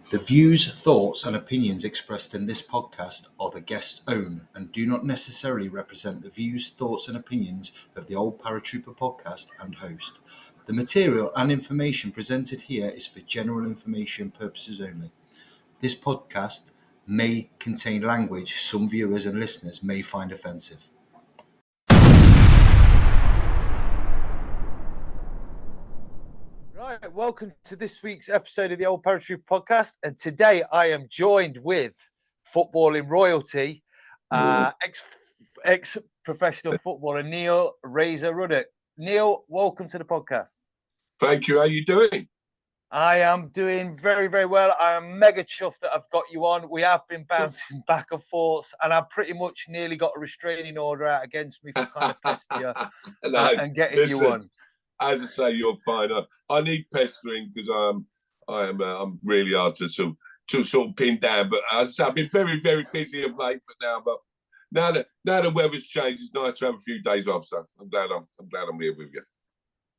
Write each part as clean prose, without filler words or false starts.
The views, thoughts, and opinions expressed in this podcast are the guest's own and do not necessarily represent the views, thoughts, and opinions of the Old Paratrooper Podcast and host. The material and information presented here is for general information purposes only. This podcast may contain language some viewers and listeners may find offensive. Right, welcome to this week's episode of the Old Paratrooper Podcast, and today I am joined with footballing royalty, ex-professional footballer Neil Razor Rudduck. Neil, welcome to the podcast. Thank you. How are you doing? I am doing very, very well. I am mega chuffed that I've got you on. We have been bouncing back and forth, and I've pretty much nearly got a restraining order out against me for trying to pest you and getting you on. As I say, you're fine. I need pestering because I'm really hard to sort of pin down. But as I say, I've been very, very busy of late. But now the weather's changed, it's nice to have a few days off. So I'm glad I'm here with you.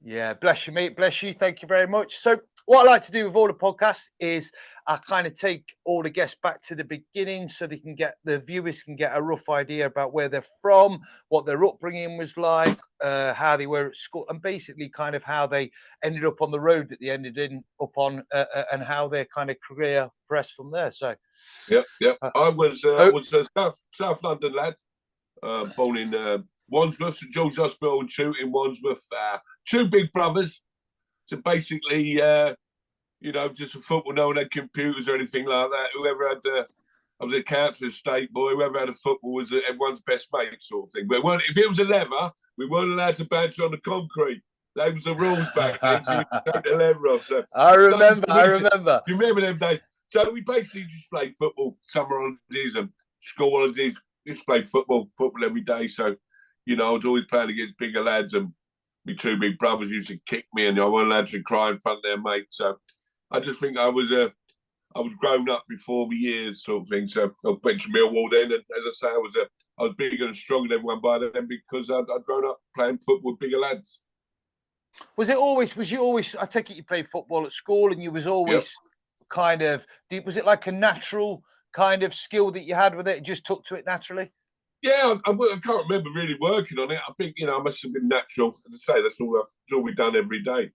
Yeah, bless you, mate. Bless you. Thank you very much. So what I like to do with all the podcasts is I kind of take all the guests back to the beginning so the viewers can get a rough idea about where they're from, what their upbringing was like, how they were at school, and basically kind of how they ended up on the road that they ended up on, and how their kind of career progressed from there. So, Yep. I was a South London lad, born in Wandsworth, St George's Hospital and Chute in Wandsworth. Two big brothers. So basically, just a football, no one had computers or anything like that. Whoever had I was a council estate boy, whoever had a football was everyone's best mate sort of thing. But if it was a leather, we weren't allowed to bounce on the concrete. That was the rules back then. So we take the leather off. So I remember. You remember them days? So we basically just played football, summer holidays and school holidays. Just played football every day. So, I was always playing against bigger lads, and my two big brothers used to kick me, and I wasn't allowed to cry in front of their mates. So I just think I was grown up before my years, sort of thing. So I went to Millwall then, and as I say, I was bigger and stronger than everyone by then because I'd grown up playing football with bigger lads. Was you always? I take it you played football at school, and you was always kind of. Was it like a natural kind of skill that you had with it? Just took to it naturally. Yeah, I can't remember really working on it. I think I must have been natural. As I say, that's all we've done every day.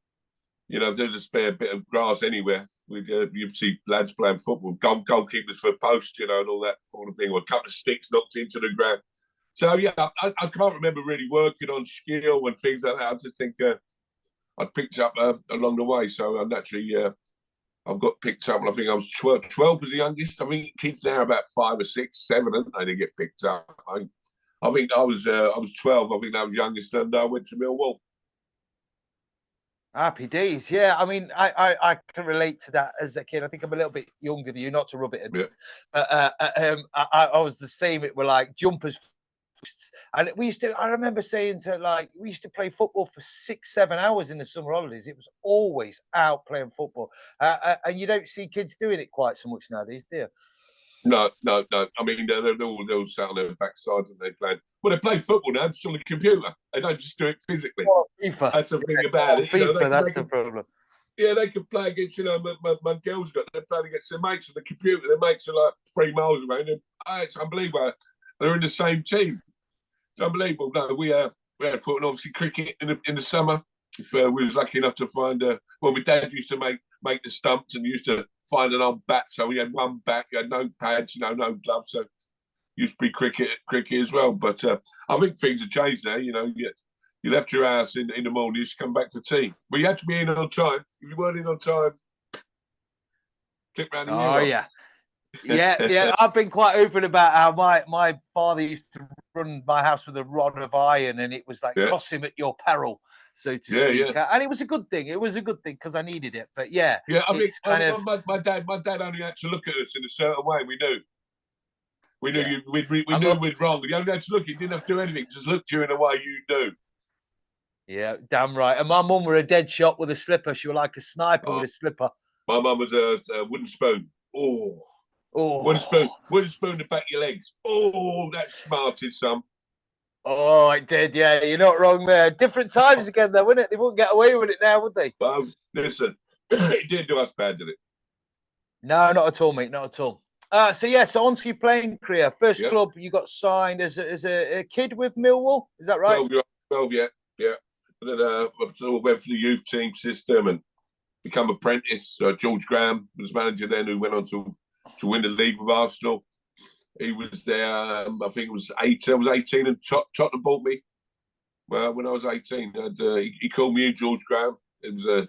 If there's a spare bit of grass anywhere, you'd see lads playing football, goalkeepers for a post, and all that sort of thing, or a couple of sticks knocked into the ground. So yeah, I can't remember really working on skill and things like that. I just think I picked up along the way. So I naturally, I've got picked up. And I think I was 12 was the youngest. I think kids now are about 5 or 6, 7, and they get picked up. I think I was 12. I think I was youngest, and I went to Millwall. Happy days, yeah. I mean, I can relate to that as a kid. I think I'm a little bit younger than you, not to rub it in. Yeah. I was the same. It were like jumpers, and I remember saying we used to play football for 6-7 hours in the summer holidays. It was always out playing football, and you don't see kids doing it quite so much nowadays, do you? No. I mean, they're all sat on their backsides and they play. Well, they play football now just on the computer. They don't just do it physically. Oh, FIFA. That's the thing about it. FIFA, that's the problem. Yeah, they can play against, my girls they're playing against their mates on the computer. Their mates are like 3 miles away. And it's unbelievable. They're in the same team. It's unbelievable. No, we had football, obviously cricket in the summer. If we was lucky enough to find my dad used to make the stumps and used to find an old bat, so we had one bat, we had no pads, no gloves, so used to be cricket as well. But I think things have changed now. You left your house in the morning, you used to come back to tea, but you had to be in on time. If you weren't in on time, click round the Yeah. I've been quite open about how my father used to run my house with a rod of iron, and it was like cross him at your peril, so to speak. Yeah. And it was a good thing. It was a good thing because I needed it. But I think my dad only had to look at us in a certain way. We knew we'd wrong. He only had to look. He didn't have to do anything. Just look to you in a way you knew. Yeah, damn right. And my mum were a dead shot with a slipper. She was like a sniper with a slipper. My mum was a wooden spoon. Oh. Wooden spoon to back your legs. Oh, that smarted some. Oh, it did, yeah. You're not wrong there. Different times again, though, wouldn't it? They wouldn't get away with it now, would they? Well, listen, it didn't do us bad, did it? No, not at all, mate. Not at all. So on to your playing career. First club you got signed as a kid with Millwall. Is that right? 12, yeah. And then I sort of went for the youth team system and become apprentice. George Graham was manager then, who went on to win the league with Arsenal. He was there. I think it was 18. I was 18, and Tottenham bought me. Well, when I was 18, he called me and George Graham. It was a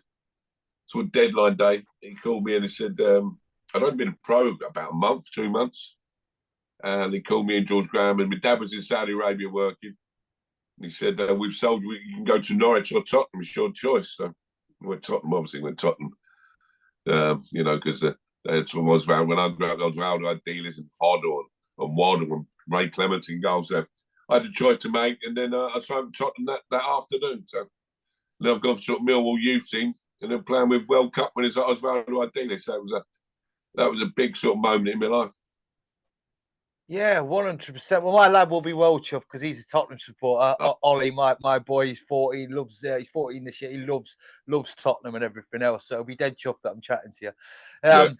sort of deadline day. He called me and he said, I'd only been a pro about a month, 2 months. And he called me and George Graham, and my dad was in Saudi Arabia working. And he said, we've sold you, you can go to Norwich or Tottenham, it's your choice. So I went Tottenham, obviously went Tottenham. Because that's what I was around when I grew up. I was around, I had dealers and Hoddle and Waddle and Ray Clements in goals. So I had a choice to make, and then I signed Tottenham that afternoon. So then I've gone for sort of Millwall youth team, and then playing with World Cup when I was around ideally. So that was a big sort of moment in my life. Yeah, 100%. Well, my lad will be well chuffed because he's a Tottenham supporter. Ollie, my boy, he's 40. He loves. He's 14 this year. He loves Tottenham and everything else. So he'll be dead chuffed that I'm chatting to you.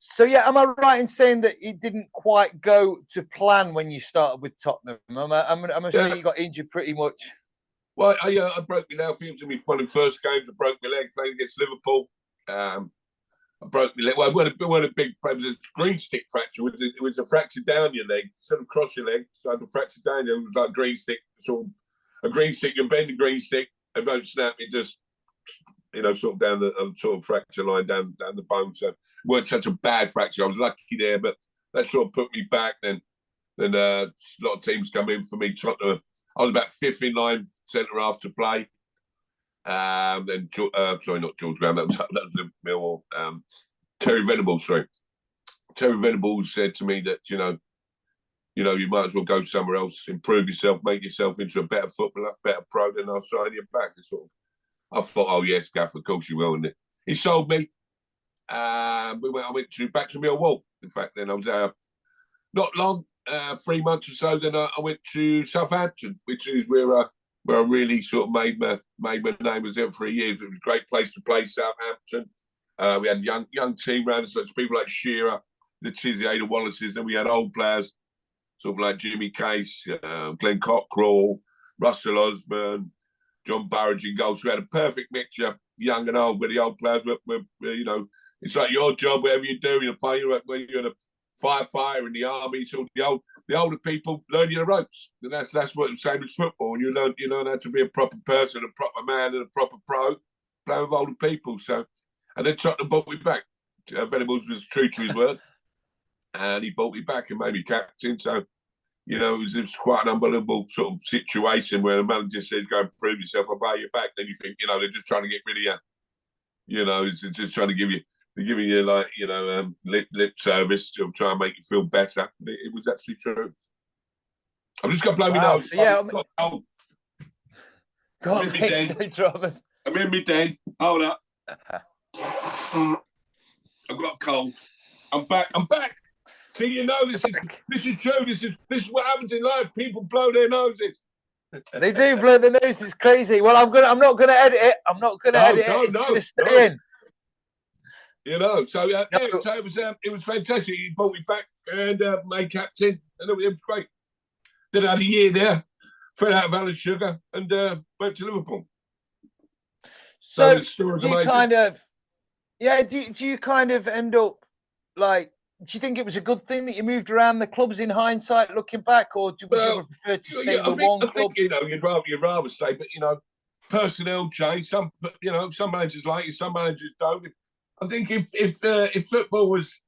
So yeah, am I right in saying that it didn't quite go to plan when you started with Tottenham? I'm assuming you got injured pretty much. Well, I broke my leg. I think it was in one of the first games. I broke my leg playing against Liverpool. I broke my leg. Well, it wasn't a big problem. It was a green stick fracture. It was a fracture down your leg, instead of cross your leg. So I had a fracture down your leg. It was like green stick. Sort of a green stick. You bend the green stick, it won't snap. It just, sort of down the sort of fracture line down the bone. So it weren't such a bad fracture. I was lucky there, but that sort of put me back. Then a lot of teams come in for me. I was about fifth in line, centre half to play. Then sorry, not George Graham. That was Millwall. Terry Venables. Sorry, Terry Venables said to me that you might as well go somewhere else, improve yourself, make yourself into a better footballer, better pro. Then I'll sign you back. I thought, oh yes, Gaff, of course you will. And he sold me. I went back to Millwall. In fact, then I was there not long, 3 months or so. Then I went to Southampton, which is where I really sort of made my name. Was there for 3 years. It was a great place to play, Southampton. We had young team around us, such people like Shearer, the Tizzy, the Wallaces, and we had old players, sort of like Jimmy Case, Glenn Cockrell, Russell Osborne, John Burridge in goals. So we had a perfect mixture, young and old, where the old players were it's like your job, whatever you do, when you're a firefighter in the army, so the older people learn you the ropes. And that's what the same as football. And you learn how to be a proper person, a proper man, and a proper pro, playing with older people. So, and then Tottenham brought me back. Venables was true to his word, and he brought me back and made me captain. So, it was quite an unbelievable sort of situation where the manager said, "Go and prove yourself. I'll buy you back." Then you think, they're just trying to get rid of you. It's just trying to give you. They're giving you lip service to try and make you feel better. It was actually true. I'm just going to blow me nose. So yeah, Go on, mate. No dramas. I'm in my den. Hold up. I've got a cold. I'm back. See, this is true. This is what happens in life. People blow their noses. They do blow their noses. It's crazy. Well, I'm not going to edit it. It's going to stay in. So it was fantastic. He brought me back and made captain, and it was great. Then I had a year there, fell out of Alan Sugar, and went to Liverpool. So do you kind of, do you kind of end up like? Do you think it was a good thing that you moved around the clubs in hindsight, looking back, or would you prefer to stay with one club? You'd rather stay, but personnel change. Some managers like you, some managers don't. I think if football was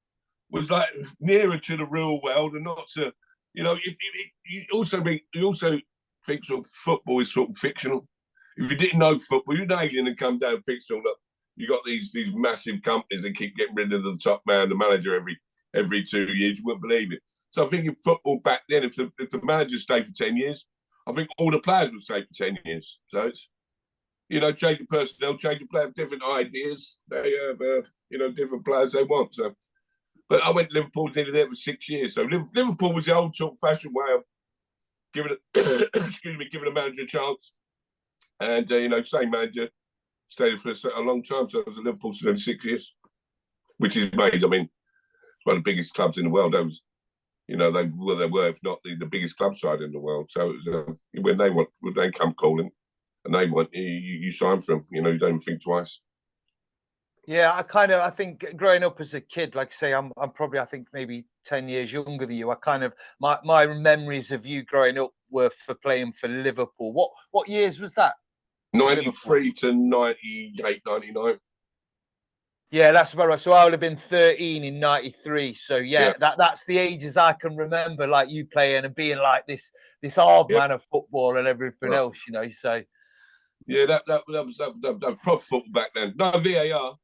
like nearer to the real world and not to, you also think sort of football is sort of fictional. If you didn't know football, you'd alien and come down fictional. Look, you got these massive companies that keep getting rid of the top man, the manager every 2 years. You wouldn't believe it. So I think in football back then, if the manager stayed for 10 years, I think all the players would stay for 10 years. So it's change the personnel, change the player, different ideas. They have, different players they want. So, but I went to Liverpool, did it there for 6 years. So Liverpool was the old sort of fashioned way of giving a manager a chance. And same manager stayed for a long time. So I was at Liverpool for 6 years. which is made. I mean, it's one of the biggest clubs in the world. They was, they were, if not the biggest club side in the world. So it was, when they come calling and they want you sign for them. You don't even think twice. Yeah, I think growing up as a kid, like I say, I'm probably, I think maybe 10 years younger than you. I kind of, my memories of you growing up were for playing for Liverpool. What years was that? 93 to 98, 99. Yeah, that's about right. So I would have been 13 in 93. So yeah. That's the ages I can remember, like you playing and being like this hard man of football and everything else, So yeah, that was proper football back then. No VAR.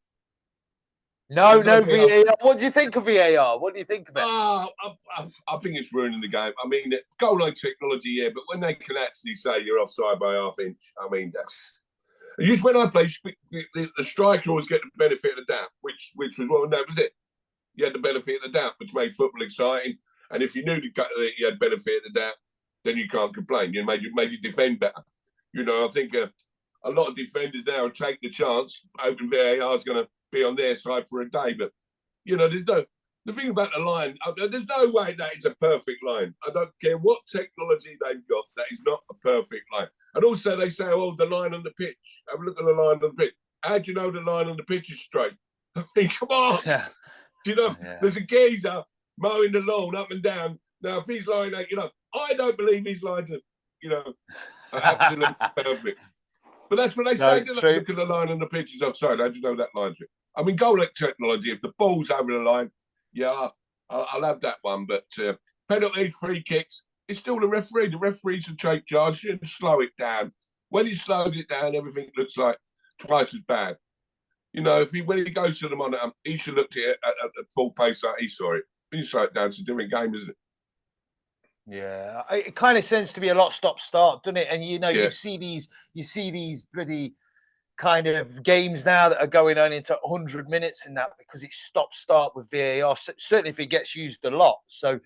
No VAR. What do you think of VAR? What do you think of it? I think it's ruining the game. I mean, goal line technology, yeah, but when they can actually say you're offside by half inch, I mean, that's. Just when I played, the striker always get the benefit of the doubt, which was that was it. You had the benefit of the doubt, which made football exciting. And if you knew that you had benefit of the doubt, then you can't complain. You made you defend better. I think a lot of defenders now take the chance, hoping VAR is going to be on their side for a day. But the thing about the line, there's no way that is a perfect line. I don't care what technology they've got, that is not a perfect line. And also they say, the line on the pitch. Have a look at the line on the pitch. How do you know the line on the pitch is straight? I mean, come on. Yeah. Do you know, there's a geezer mowing the lawn up and down. Now, if he's lying out, I don't believe his lines are, absolutely perfect. But that's what they say. Look at the line on the pitch is offside. How do you know that line's it? I mean, goal technology, if the ball's over the line, I'll have that one. But penalty, free kicks, it's still the referee. The referee should take charge, should slow it down. When he slows it down, everything looks like twice as bad. When he goes to the monitor, he should look at it at full pace like he saw it. When you slow it down, it's a different game, isn't it? Yeah, it kind of tends to be a lot stop-start, doesn't it? And you see these pretty kind of games now that are going on into 100 minutes and that because it's stop-start with VAR. Certainly, if it gets used a lot, so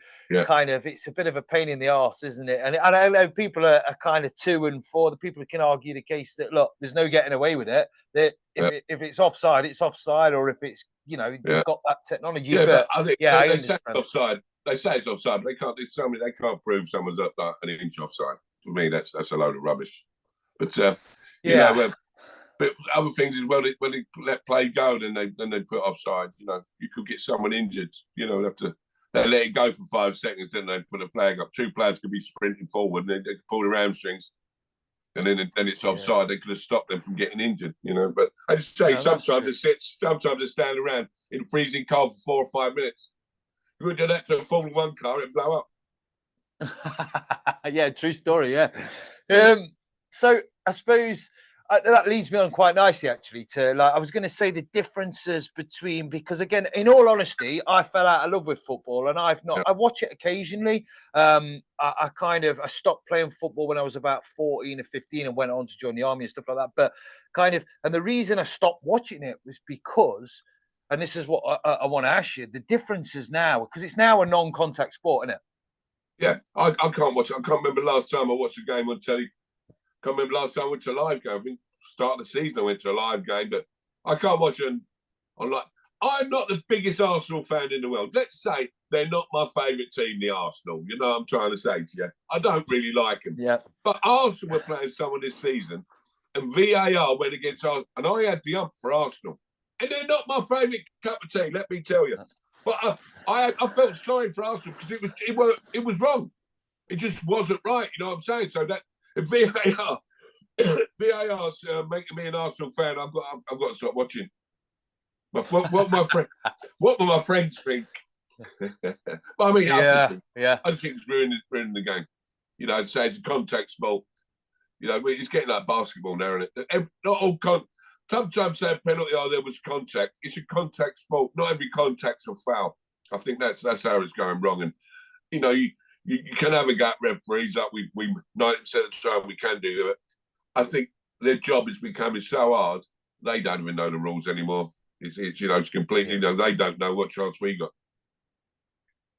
kind of it's a bit of a pain in the arse, isn't it? And I know people are kind of 2 and 4. The people who can argue the case that look, there's no getting away with it. That if it's offside, it's offside, or if it's you've got that technology. Yeah, but I think they say it's offside. They say it's offside, but they can't prove someone's up an inch offside. For me, that's a load of rubbish. But but other things as well, when they let play go, then they put offside. You could get someone injured. They let it go for 5 seconds, then they put a flag up. 2 players could be sprinting forward, and they could pull the hamstrings, and then it's offside. They could have stopped them from getting injured. But I just say sometimes they stand around in freezing cold for 4 or 5 minutes. You would do that to a Formula 1 car, it'd blow up. Yeah, true story. Yeah. So I suppose that leads me on quite nicely, actually, to I was going to say the differences between, because again, in all honesty, I fell out of love with football, and I watch it occasionally. I stopped playing football when I was about 14 or 15 and went on to join the army and stuff like that. But and the reason I stopped watching it was because, and this is what I want to ask you, the differences now, because it's now a non-contact sport, isn't it? Yeah, I can't watch it. I can't remember last time I watched a game on telly. Can't remember last time I went to a live game. I think start of the season I went to a live game, but I can't watch it on I'm not the biggest Arsenal fan in the world. Let's say they're not my favourite team, the Arsenal. You know what I'm trying to say to you? I don't really like them. Yeah. But Arsenal were playing someone this season, and VAR went against Arsenal, and I had the ump for Arsenal. And they're not my favourite cup of tea, let me tell you. But I felt sorry for Arsenal because it was wrong. It just wasn't right. You know what I'm saying? So that VAR's making me an Arsenal fan. I've got to stop watching. But what will my friends think? But I mean, I just think it's ruining the game. I'd say it's a contact sport. It's getting like basketball now, isn't it? Not all sometimes say a penalty, there was contact. It's a contact sport. Not every contact's a foul. I think that's how it's going wrong. And you can have a go at referees like we 90% of the time we can do it. I think their job is becoming so hard they don't even know the rules anymore. It's completely they don't know what chance we got.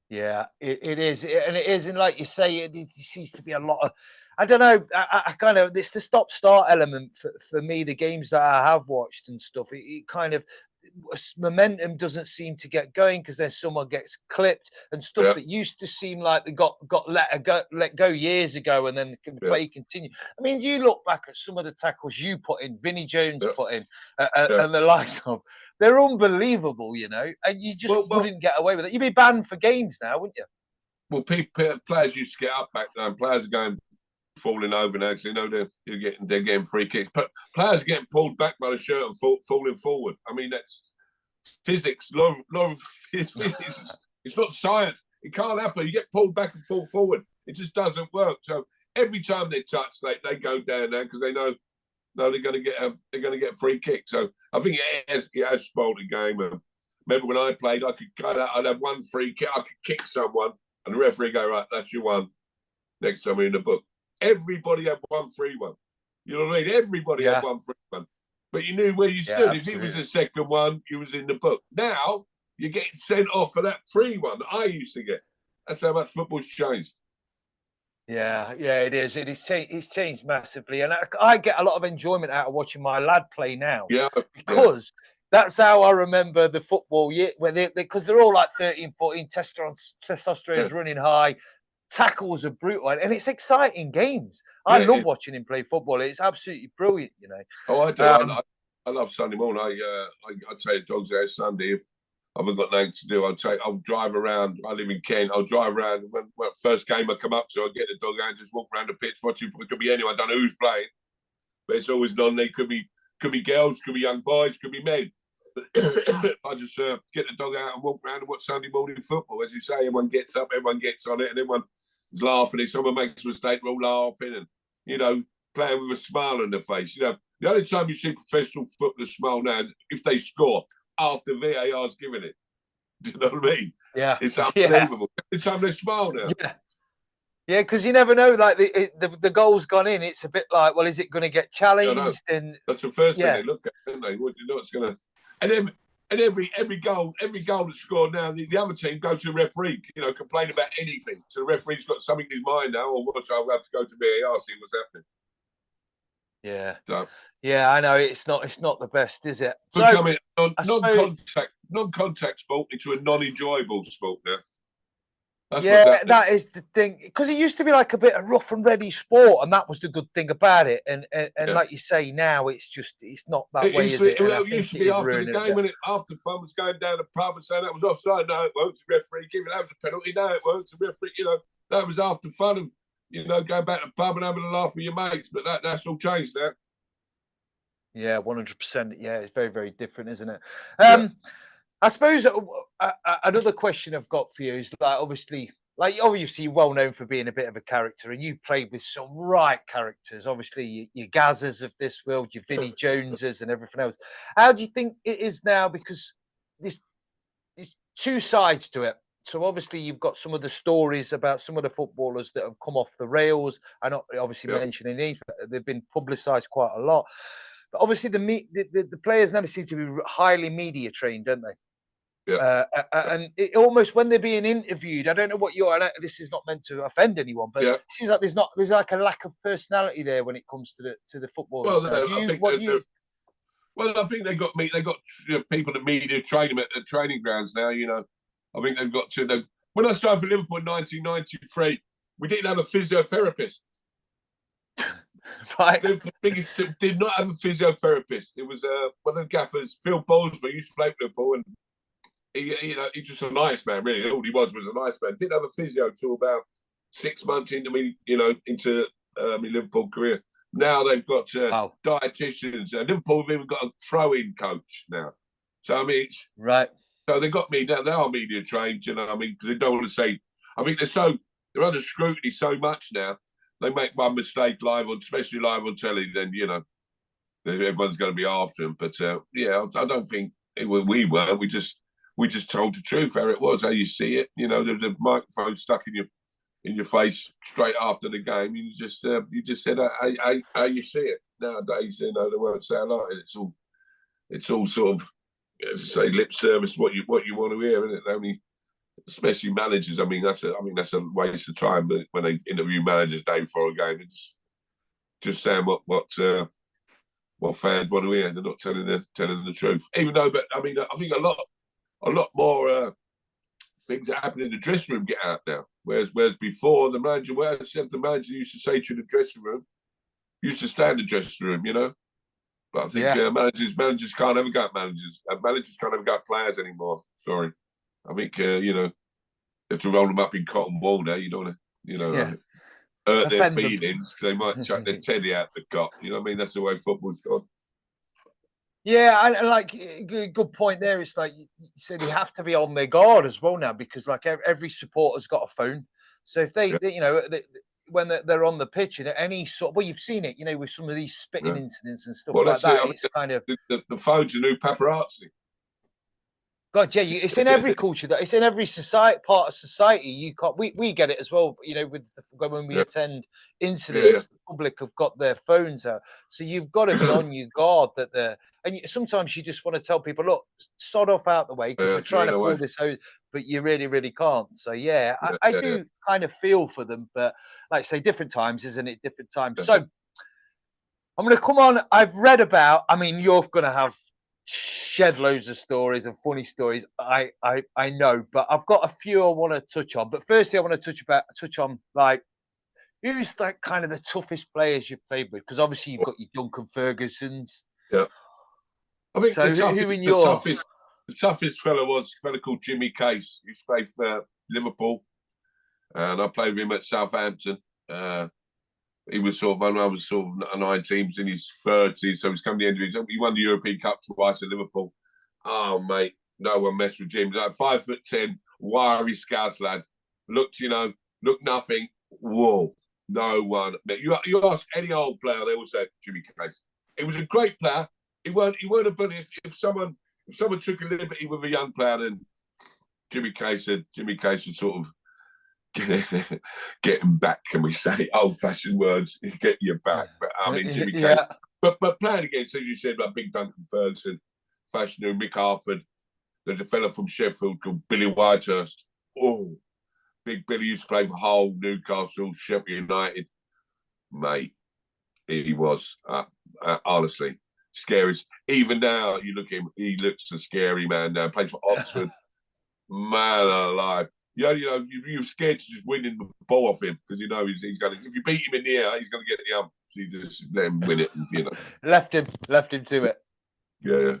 Yeah, it is, and it is, and like you say, it seems to be a lot of. I don't know. I kind of it's the stop-start element for me. The games that I have watched and stuff, it kind of momentum doesn't seem to get going because then someone gets clipped and stuff that used to seem like they got let go years ago, and then the play continue. I mean, you look back at some of the tackles you put in, Vinnie Jones put in, and the likes of, they're unbelievable, and you just wouldn't get away with it. You'd be banned for games now, wouldn't you? Well, players used to get up back then. Players are going falling over now because they know they're getting free kicks. But players are getting pulled back by the shirt and falling forward. I mean, that's physics. A lot of physics. It's not science. It can't happen. You get pulled back and fall forward. It just doesn't work. So every time they touch, they go down there because they know they're going to get a free kick. So I think it has spoiled the game. Remember when I played, I'd have one free kick. I could kick someone, and the referee go, right, that's your one. Next time we're in the book. Everybody had one free one. You know what I mean? Everybody had one free one. But you knew where you stood. Absolutely. If it was the second one, you was in the book. Now, you're getting sent off for that free one that I used to get. That's how much football's changed. Yeah, it is. It's changed massively. And I get a lot of enjoyment out of watching my lad play now. Yeah. Because that's how I remember the football year, because they're all like 13, 14, testosterone's running high, tackles are brutal, and it's exciting games. I love watching him play football. It's absolutely brilliant, Oh, I do. I love Sunday morning. I take the dogs out Sunday. If I haven't got nothing to do, I'll drive around. I live in Kent. I'll drive around. When first game I come up to, I get the dog out and just walk around the pitch watching. It could be anyone. I don't know who's playing, but it's always non-league. Could be girls, could be young boys, could be men. I just get the dog out and walk around and watch Sunday morning football. As you say, everyone gets up, everyone gets on it, and everyone is laughing. If someone makes a mistake, we're all laughing and, playing with a smile on their face. The only time you see professional footballers smile now is if they score after VAR's given it. Do you know what I mean? Yeah. It's unbelievable. Every time they smile now. Yeah, because you never know. Like the goal's gone in, it's a bit like, well, is it going to get challenged? And that's the first thing they look at, don't they? What it's going to. And every goal that's scored now, the other team go to the referee, complain about anything. So the referee's got something in his mind now, or what? I'll have to go to VAR, see what's happening. Yeah. So, I know it's not the best, is it? So becoming non-contact sport into a non-enjoyable sport now. That is the thing, because it used to be like a bit of rough and ready sport, and that was the good thing about it. And like you say, now it's not that way, is it? It used to be after the game, when after fun was going down the pub and saying that was offside. No, it won't. It's a referee giving that was a penalty. No, it won't. It's a referee. That was after fun of going back to the pub and having a laugh with your mates. But that's all changed now. Yeah, 100%. Yeah, it's very, very different, isn't it? I suppose another question I've got for you is obviously you're well known for being a bit of a character, and you played with some right characters. Obviously, your Gazzers of this world, your Vinnie Joneses, and everything else. How do you think it is now? Because there's two sides to it. So obviously, you've got some of the stories about some of the footballers that have come off the rails. I'm not obviously mentioning these, but they've been publicised quite a lot. But obviously, the players never seem to be highly media trained, don't they? Yeah. And it almost, when they're being interviewed, I don't know what this is not meant to offend anyone, but it seems like there's like a lack of personality there when it comes to the footballers. I think they got people that media train them at training grounds now. I think they've got to. When I started for Liverpool in 1993, we didn't have a physiotherapist. Right. The biggest did not have a physiotherapist. It was one of the gaffers, Phil Bowlesby, used to play for Liverpool, and he's just a nice man, really. All he was a nice man. Didn't have a physio till about 6 months into my Liverpool career. Now they've got dietitians. Liverpool have even got a throwing coach now. So it's right. So they got me now. They are media trained, because they don't want to say. I think they're under scrutiny so much now. They make one mistake especially live on telly, then everyone's going to be after them. But I don't think we were. We just told the truth how it was, how you see it. There was a microphone stuck in your face straight after the game. You just said how you see it. Nowadays, they won't say a lot. It's all sort of, as I say, lip service. What you want to hear, isn't it? Only, especially managers. I mean, that's a waste of time. But when they interview managers day before a game, it's just saying what what fans want to hear. They're not telling the truth. Even though, but I mean, I think a lot more things that happen in the dressing room get out now. Whereas before, the manager used to say to the dressing room, used to stay in the dressing room, you know. But I think managers can't ever go managers. Managers can't ever go players anymore. Sorry. I think, you know, you have to roll them up in cotton wool now. You don't want to, you know, hurt their feelings because they might chuck their teddy out the cot. You know what I mean? That's the way football's gone. Yeah, and like, good point there. It's like you said, they have to be on their guard as well now, because like every supporter's got a phone. So if they you know, when they're on the pitch and any sort, well, you've seen it, you know, with some of these spitting incidents and stuff like that. It's kind of the phone's a new paparazzi. God, yeah, it's in every culture. That it's in every part of society. You can't. We get it as well. You know, when we attend incidents, the public have got their phones out, so you've got to be on your guard. Sometimes you just want to tell people, look, sod off out the way because we're trying to pull this out, but you really, really can't. So I do kind of feel for them, but like I say, different times, isn't it? Different times. So I'm going to come on. I've read about. I mean, you're going to have shed loads of stories and funny stories. I know, but I've got a few I want to touch on. But firstly, I want to touch on like who's like kind of the toughest players you've played with, because obviously you've got your Duncan Fergusons. Yeah, I think so. The toughest fella was a fella called Jimmy Case. He played for Liverpool, and I played with him at Southampton. He was when I was 19, in his 30s, so he's come to the end of his. He won the European Cup twice at Liverpool. Oh, mate, no one messed with Jim. Like 5'10", wiry Scouse lad. Looked nothing. Whoa, no one. You ask any old player, they will say Jimmy Case. He was a great player. He weren't a bully. If someone took a liberty with a young player, then Jimmy Case would sort of get him back, can we say? Old-fashioned words, get you back. But I mean, Jimmy Case. But playing against, as you said, like big Duncan Ferguson, Fashanu, Mick Harford. There's a fella from Sheffield called Billy Whitehurst. Oh, Big Billy used to play for Hull, Newcastle, Sheffield United. Mate, he was honestly scary. Even now, you look at him, he looks a scary man now. Played for Oxford. Man alive. You're scared to just winning the ball off him because you know he's going to. If you beat him in the air, he's going to get the ump. So you just let him win it. And, you know, left him to it. Yeah.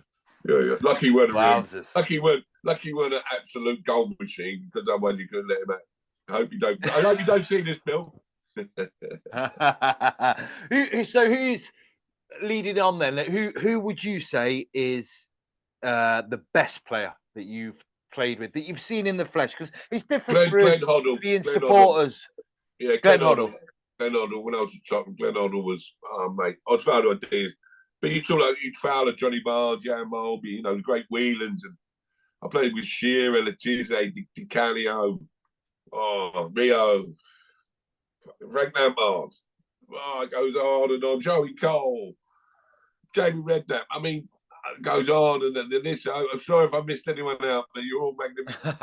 Lucky weren't an absolute goal machine, because otherwise you couldn't let him out. I hope you don't see this, Bill. So who's leading on then? Who would you say is the best player that you've played with, that you've seen in the flesh? Because it's different for us being supporters. Yeah, Glenn Hoddle. When I was at Tottenham, Glenn Hoddle was, mate, I'd found ideas. But you talk like you'd Fowler, Johnny Barr, Jan Mulby, you know, the great Whelans. And I played with Shearer, Letizia, Di Canio, Rio, Frank Lampard. It goes on and on. Joey Cole, Jamie Redknapp. I mean, it goes on and then this. I'm sorry if I missed anyone out, but you're all magnificent.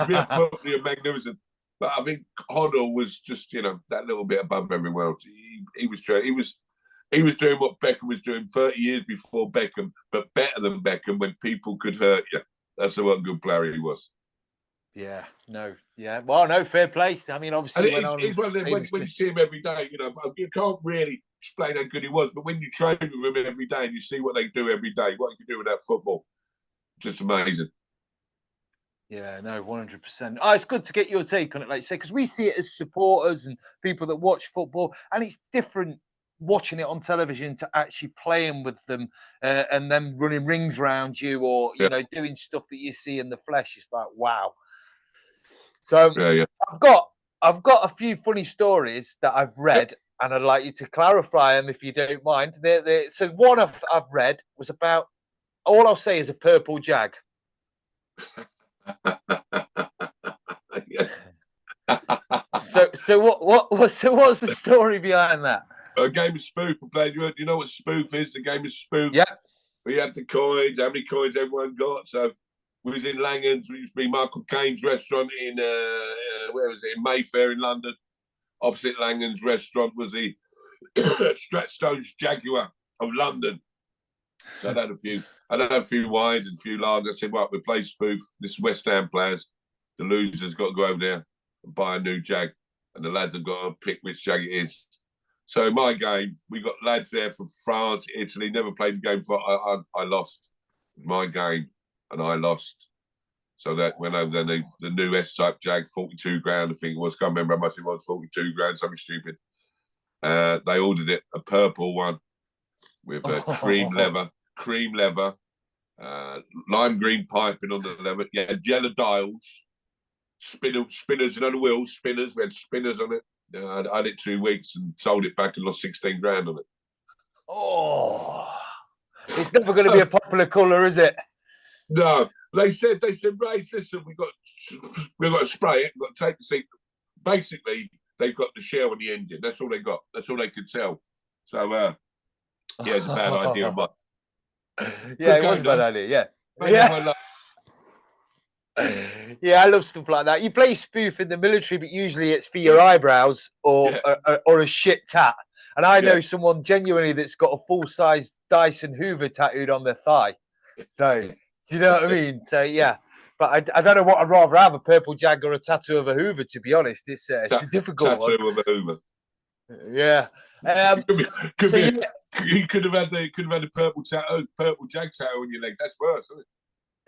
You're magnificent. But I think Hoddle was just, you know, that little bit above everyone else. He was doing what Beckham was doing 30 years before Beckham, but better than Beckham when people could hurt you. That's what good player he was. Yeah, no, yeah. Well, no, fair play. I mean, obviously, it's one of them, when you see him every day, you know, you can't really explain how good he was, but when you train with him every day and you see what they do every day, what you can do with that football, just amazing. Yeah, no, 100%. Oh, it's good to get your take on it, like you say, because we see it as supporters and people that watch football, and it's different watching it on television to actually playing with them and them running rings around you, or you know, doing stuff that you see in the flesh. It's like, wow. So I've got a few funny stories that I've read, and I'd like you to clarify them if you don't mind. So one I've read was about, all I'll say is a purple Jag. So what's the story behind that? A game of spoof. We played. You know what spoof is? The game of spoof. Yeah. We had the coins. How many coins everyone got? So we was in Langhams. We used to be Michael Caine's restaurant in where was it? In Mayfair in London. Opposite Langhams restaurant was the Stratstone's Jaguar of London. So I had a few wines and a few lagers. I said, right, we play spoof. This is West Ham players. The loser's got to go over there and buy a new Jag. And the lads have got to pick which Jag it is. So my game, we got lads there from France, Italy, never played the game before. I lost my game and I lost. So that went over there, the new S-type Jag, 42 grand, I think it was. Can't remember how much it was, 42 grand, something stupid. They ordered it, a purple one with cream leather, lime green piping on the leather. Yeah, yellow dials, spinners, the wheels, spinners. We had spinners on it. I had it 2 weeks and sold it back and lost 16 grand on it. Oh, it's never going to be a popular colour, is it? No, they said, Ray, listen, we've got to spray it, we've got to take the seat. Basically, they've got the shell on the engine. That's all they got. That's all they could sell. So, yeah, it's a bad idea of mine. Yeah, it was a bad idea. Yeah. Yeah, I love stuff like that. You play spoof in the military, but usually it's for your eyebrows or a shit tat. And I know someone genuinely that's got a full-size Dyson Hoover tattooed on their thigh. So, do you know what I mean? So, yeah. But I don't know what I'd rather have, a purple Jag or a tattoo of a Hoover, to be honest. It's a difficult one. Tattoo of a Hoover. Yeah. You could have had a purple Jag tattoo on your leg. That's worse, isn't it?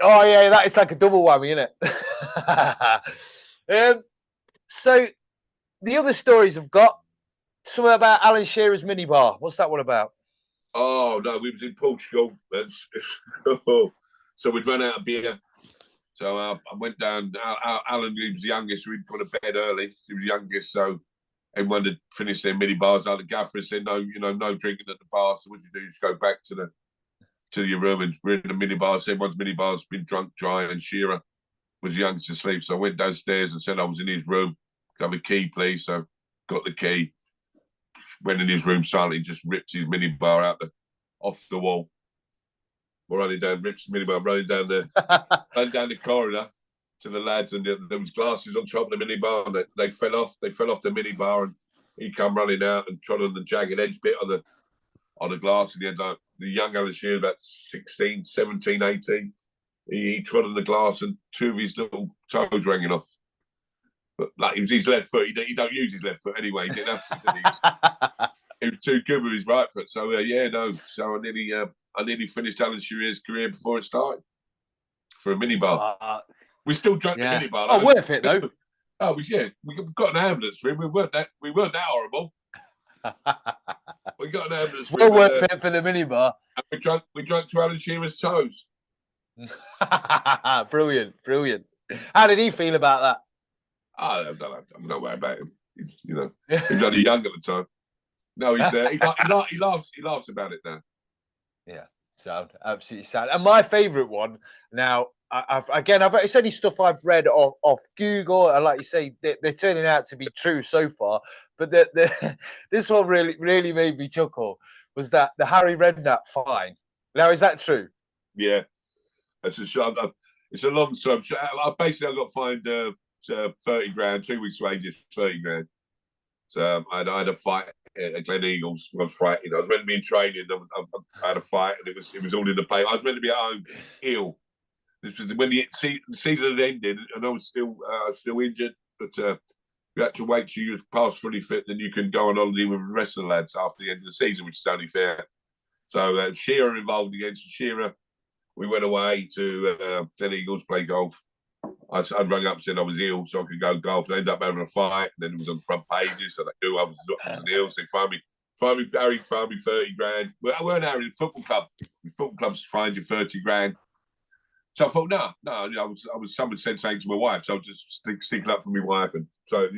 Oh, yeah, that is like a double whammy, isn't it? So, the other stories I've got, something about Alan Shearer's minibar. What's that one about? Oh, no, we was in Portugal. So we'd run out of beer. So I went down. Alan, he was the youngest, so he'd gone to bed early. He was the youngest, so everyone had finished their minibars. The gaffer said, no drinking at the bar. So what you do is go back to your room, and we're in the minibar. So everyone's minibar's been drunk dry, and Shearer was the youngest asleep. So I went downstairs and said I was in his room. Can I have a key, please? So got the key. Went in his room silently, just ripped his minibar off the wall. We're running down, rips the minibar, running down the corridor to the lads, and there was glasses on top of the minibar, and they fell off the minibar, and he come running out and trod on the jagged edge bit on the glass, and he had the young Alan Shearer, about 16, 17, 18. He trod on the glass, and 2 of his little toes hanging off. But like, it was his left foot. He don't use his left foot anyway. He didn't have to. He was too good with his right foot. So So I nearly finished Alan Shearer's career before it started for a minibar. We still drank the minibar. Oh, worth it though. Oh, we got an ambulance for him. We weren't that horrible. We got an ambulance. Well worth it for the minibar. And we drank to Alan Shearer's toes. Brilliant. How did he feel about that? I'm not worried about him. He was only young at the time. No, he laughs about it now. Yeah, sound absolutely sound. And my favourite one now, it's only stuff I've read off Google, and like you say, they're turning out to be true so far. But this one really made me chuckle. Was that the Harry Redknapp fine? Now, is that true? Yeah, it's a long story. I got fined 30 grand, 2 weeks' wages, 30 grand. So I had a fight at Glen Eagles. I was frightened. I was meant to be in training. I had a fight, and it was all in the play. I was meant to be at home, ill. This was when the season had ended, and I was still injured. But you had to wait till you pass fully fit, then you can go on holiday with the rest of the lads after the end of the season, which is only fair. So Shearer involved against Shearer. We went away to Glen Eagles, play golf. I rang up and said I was ill, so I could go golf. I ended up having a fight, and then it was on the front pages, so they knew I was ill. So they found me 30 grand. Well, I weren't Harry, the football club. The football club's fined you 30 grand. So I thought, no. Someone said something to my wife, so I was just sticking up for my wife, and so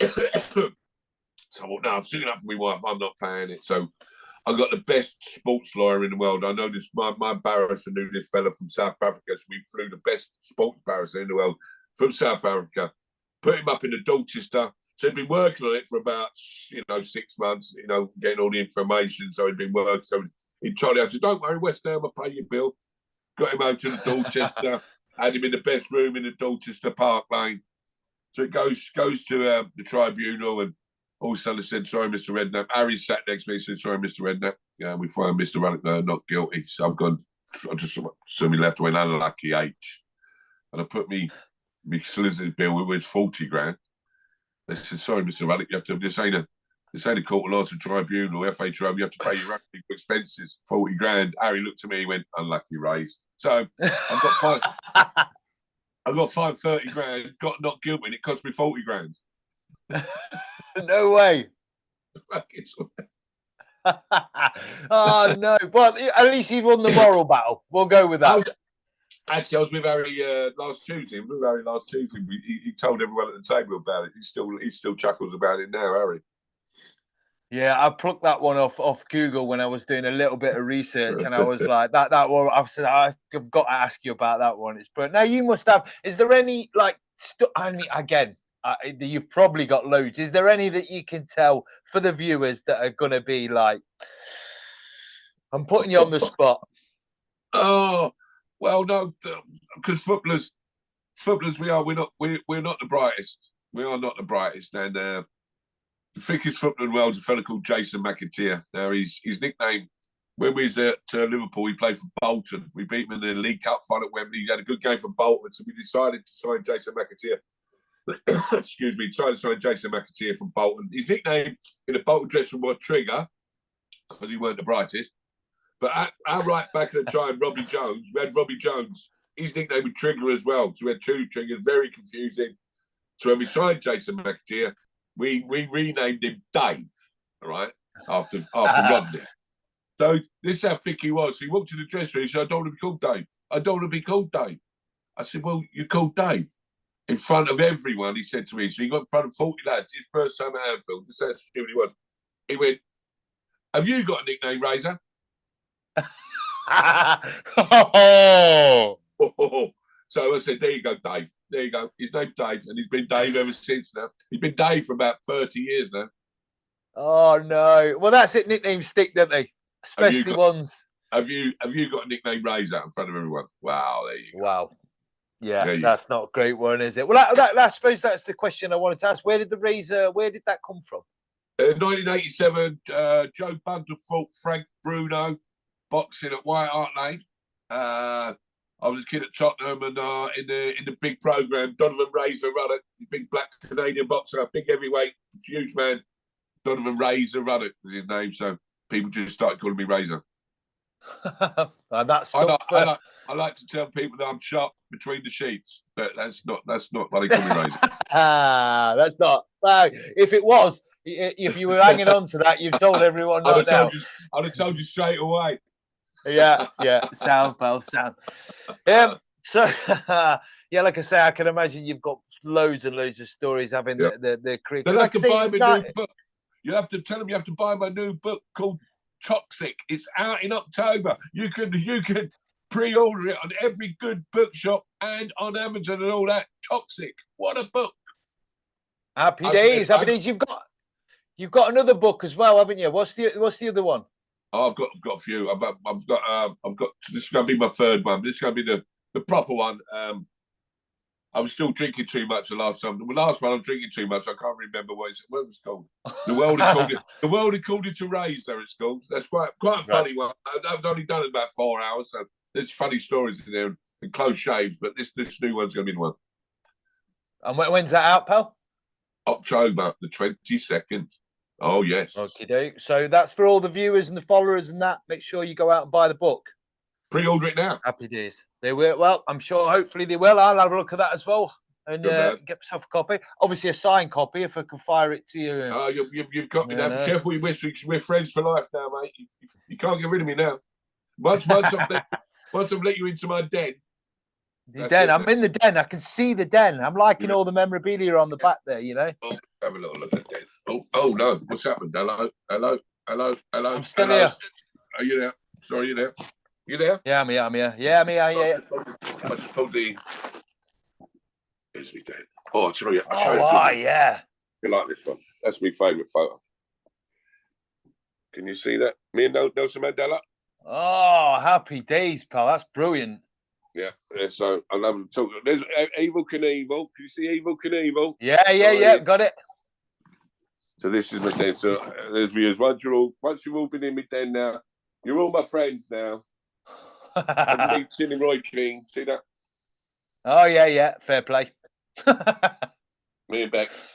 so I thought, no, I'm sticking up for my wife. I'm not paying it. So I got the best sports lawyer in the world. I know this. My barrister knew this fella from South Africa, so we flew the best sports barrister in the world from South Africa. Put him up in the Dorchester. So he'd been working on it for about 6 months. Getting all the information. So he'd been working. So he tried out. I said, "Don't worry, West Ham, I'll pay your bill." Got him out to the Dorchester. Had him in the best room in the Dorchester Park Lane. So it goes to the tribunal, and All of a sudden I said, sorry, Mr. Redknapp. Harry sat next to me and said, sorry, Mr. Redknapp. Yeah, we find Mr. Rudduck not guilty. So I just so me left, I went unlucky H. And I put me solicitor's bill, it was 40 grand. They said, sorry, Mr. Rudduck, you have to, this ain't a court of law, it's a tribunal, FA tribunal, you have to pay your own expenses, 40 grand. Harry looked at me, he went, unlucky raise. So I got fined 30 grand, got not guilty, and it cost me 40 grand. No way. Oh, no. Well, at least he won the moral battle. We'll go with that. I was with Harry last Tuesday. He told everyone at the table about it. He still chuckles about it now, Harry. Yeah, I plucked that one off Google when I was doing a little bit of research, and I was like, that one. I've said I've got to ask you about that one. But now you must have. Is there any I mean, again, you've probably got loads. Is there any that you can tell for the viewers that are going to be like, I'm putting you on the spot? Oh. Well, no, because footballers, we're not the brightest. We are not the brightest. And the thickest footballer in the world is a fella called Jason McAteer. Now, his nickname, when we was at Liverpool, he played for Bolton. We beat him in the League Cup final at Wembley. He had a good game for Bolton, so we decided to sign Jason McAteer. Excuse me, decided to sign Jason McAteer from Bolton. His nickname in the Bolton dressing room was Trigger, because he weren't the brightest. But our right back at the time, Robbie Jones, we had Robbie Jones. His nickname was Trigger as well. So we had two triggers, very confusing. So when we signed Jason McAteer, we renamed him Dave, all right, after Rodney. So this is how thick he was. So he walked to the dressing room, he said, I don't want to be called Dave. I don't want to be called Dave. I said, well, you're called Dave. In front of everyone, he said to me. So he got in front of 40 lads, his first time at Anfield. This is how stupid he was. He went, have you got a nickname, Razor? So I said, there you go, Dave. There you go. His name's Dave, and he's been Dave ever since now. He's been Dave for about 30 years now. Oh, no. Well, that's it. Nicknames stick, don't they? Especially ones. Have you got a nickname, Razor, in front of everyone? Wow, there you go. Wow. Yeah, that's not a great one, is it? Well, I suppose that's the question I wanted to ask. Where did the Razor, where did that come from? 1987, Joe Bunderford, Frank Bruno, boxing at White Hart Lane. I was a kid at Tottenham, and in the big program, Donovan Razor Rudduck, the big black Canadian boxer, big heavyweight, huge man. Donovan Razor Rudduck was his name, so people just started calling me Razor. I like to tell people that I'm sharp between the sheets, but that's not why they call me Razor. That's not. Well, if it was, if you were hanging on to that, you've told everyone. I'd have told you straight away. Yeah, sound, pal, sound. So, yeah, like I say, I can imagine you've got loads and loads of stories having the career. They'll have to buy my new book. You have to tell them you have to buy my new book called Toxic. It's out in October. You can pre-order it on every good bookshop and on Amazon and all that. Toxic. What a book! Happy days. You've got another book as well, haven't you? What's the other one? Oh, I've got a few. I've got. This is going to be my third one. This is going to be the proper one. I was still drinking too much the last time. The last one I was drinking too much. I can't remember what it was called. The world had called it. The world had called it to Razor. It's called. That's quite a funny one. I've only done it about 4 hours, so there's funny stories in there and close shaves. But this new one's going to be the one. And when's that out, pal? October the 22nd. Oh, yes. Okay, so that's for all the viewers and the followers and that. Make sure you go out and buy the book. Pre-order it now. Happy days. They will. Well, I'm sure hopefully they will. I'll have a look at that as well and get myself a copy. Obviously, a signed copy if I can fire it to you. Oh, you've got me now. Be careful you wish. We're friends for life now, mate. You can't get rid of me now. Once I've let you into my den. The den. I'm in the den. I can see the den. I'm liking all the memorabilia on the back there, you know. Oh, have a little look at the den. Oh no. What's happened? Hello. I'm still here. Are you there? Sorry, you there? You there? Yeah, I'm here. Yeah. I just pulled the... Here's me den. Oh, I'll show you. Yeah. You like this one? That's my favourite photo. Can you see that? Me and Nelson Mandela. Oh, happy days, pal. That's brilliant. Yeah, so I love to talk. There's Evil Knievel. Can you see Evil Knievel? Yeah. Got it. So this is my den. So there's viewers. Once you've all been in my den now, you're all my friends now. Me, Tilly Roy King. See that? Oh yeah. Fair play. Me and Bex.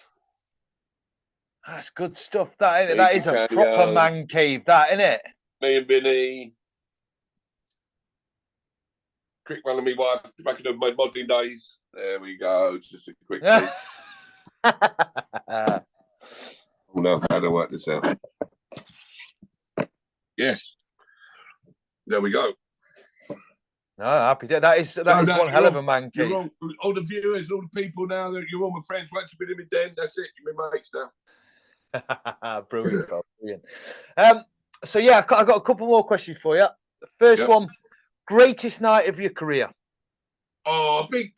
That's good stuff. That Me, that is a proper man cave. That, isn't it? Me and Vinny. Quick one of me wife back in my modelling days. There we go. Just a quick thing. Oh no, I don't work this out. Yes. There we go. No, happy day. That is one hell of a man cave. All the viewers, all the people now, that you're all my friends. Once you've been in my den, that's it. You're my mates now. Brilliant, bro. Brilliant. So yeah, I got a couple more questions for you. The first one, greatest night of your career. Oh, I think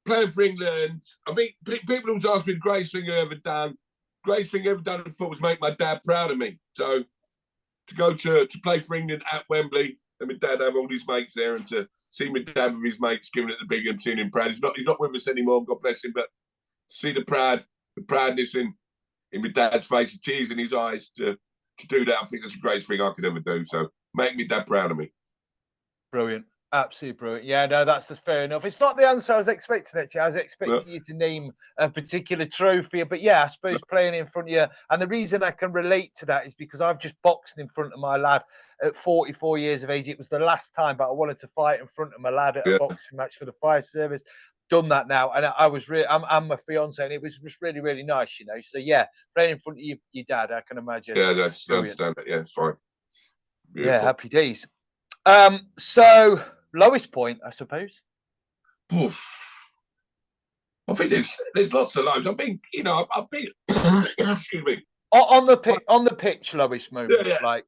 playing for England. I think people always ask me the greatest thing I ever done. Greatest thing I ever done, I thought, was make my dad proud of me. So to go to play for England at Wembley, and my dad have all his mates there, and to see my dad with his mates giving it the big and seeing him proud. He's not with us anymore, God bless him, but to see the proudness in my dad's face, the tears in his eyes, to do that, I think that's the greatest thing I could ever do. So make me dad proud of me. Brilliant. Absolutely brilliant. Yeah, no, that's just fair enough. It's not the answer I was expecting, actually. I was expecting you to name a particular trophy. But yeah, I suppose playing in front of you. And the reason I can relate to that is because I've just boxed in front of my lad at 44 years of age. It was the last time, but I wanted to fight in front of my lad at a boxing match for the fire service. Done that now. And I was really, I'm my fiance, and it was just really, really nice, you know. So yeah, playing in front of your dad, I can imagine. Yeah, that's brilliant. I understand that. Yeah, it's fine. Beautiful. Yeah, happy days. So lowest point, I suppose. Oof. I think there's lots of lows. I think, you know, I think excuse me. On the pitch, lowest moment. Yeah. Like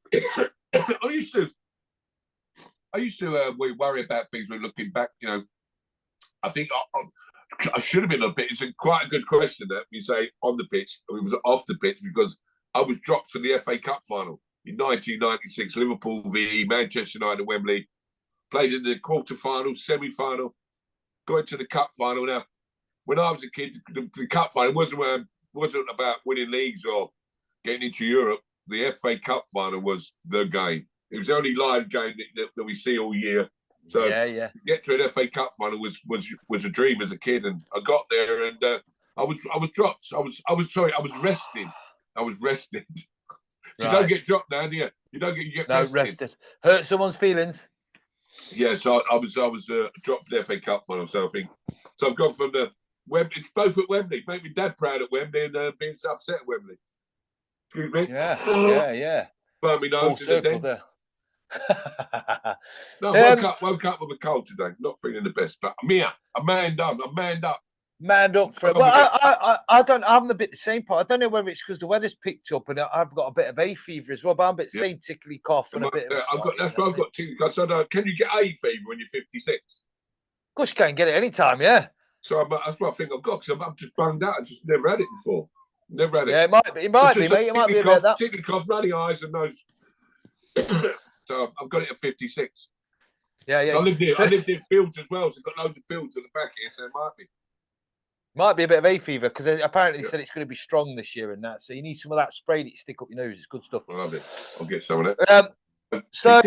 I used to we worry about things when looking back, you know. I think I should have been on the pitch. It's quite a good question that you say on the pitch. It was off the pitch because I was dropped for the FA Cup final in 1996, Liverpool v Manchester United at Wembley. Played in the quarter-final, semi-final, got into the cup final. Now, when I was a kid, the cup final wasn't about winning leagues or getting into Europe. The FA Cup final was the game. It was the only live game that we see all year. So to get to an FA Cup final was a dream as a kid, and I got there, and I was dropped. I was resting. I was rested. So you don't get dropped now, do you? You get rested. Hurt someone's feelings. Yeah, so I was dropped for the FA Cup final. So I think I've gone from the Wembley. It's both at Wembley. Make me dad proud at Wembley and being so upset at Wembley. Excuse me. Yeah. Burn me nose in the den. No, woke up with a cold today. Not feeling the best, but I'm here. I'm manned up. Manned up for it. Well, I'm a bit the same part. I don't know whether it's because the weather's picked up and I've got a bit of hay fever as well, but I'm a bit the same tickly cough and a bit of I've got tickly cough. So can you get hay fever when you're 56? Of course you can get it anytime, yeah. So that's what I think I've got, because I'm just bunged out. I just never had it before. Never had it. Yeah, it might be, mate. It might be about that. Tickly cough, runny eyes and nose. So I've got it at 56. Yeah. So I lived in fields as well, so I've got loads of fields at the back here, so it might be. Might be a bit of hay fever, because apparently they said it's going to be strong this year and that. So you need some of that spray that you stick up your nose. It's good stuff. I love it. I'll get some of that. So,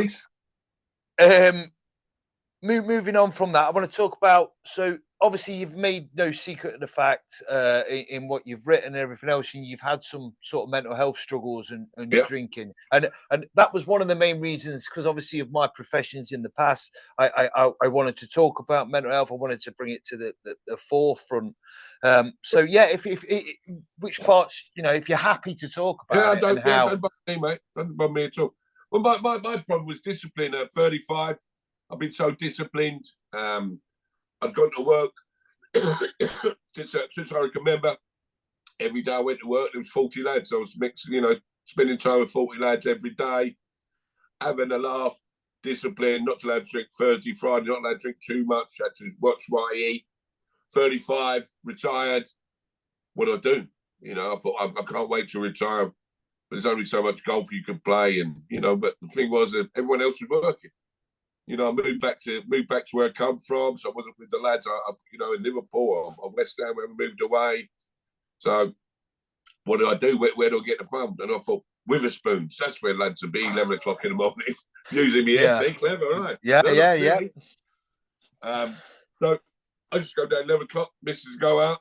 moving on from that, I want to talk about, so obviously you've made no secret of the fact in what you've written and everything else, and you've had some sort of mental health struggles and drinking. And that was one of the main reasons, because obviously of my professions in the past, I wanted to talk about mental health. I wanted to bring it to the forefront. So yeah, which parts, you know, if you're happy to talk about don't bother me, mate. Don't bother me at all. Well, my problem was discipline. At 35, I've been so disciplined. I'd gone to work since I can remember. Every day I went to work, there was 40 lads. I was mixing, you know, spending time with 40 lads every day, having a laugh, discipline, not allowed to drink Thursday, Friday, not allowed to drink too much, had to watch what I eat. 35, retired. What do I do? You know, I thought I can't wait to retire. There's only so much golf you can play, and you know. But the thing was, everyone else was working. You know, I moved back to where I come from, so I wasn't with the lads. You know, in Liverpool or West Ham, when we moved away. So what do I do? Where do I get the phone? And I thought, Witherspoons, that's where lads would be 11 o'clock in the morning, using me headset. Clever, right? Yeah. So I just go down 11 o'clock, missus go out.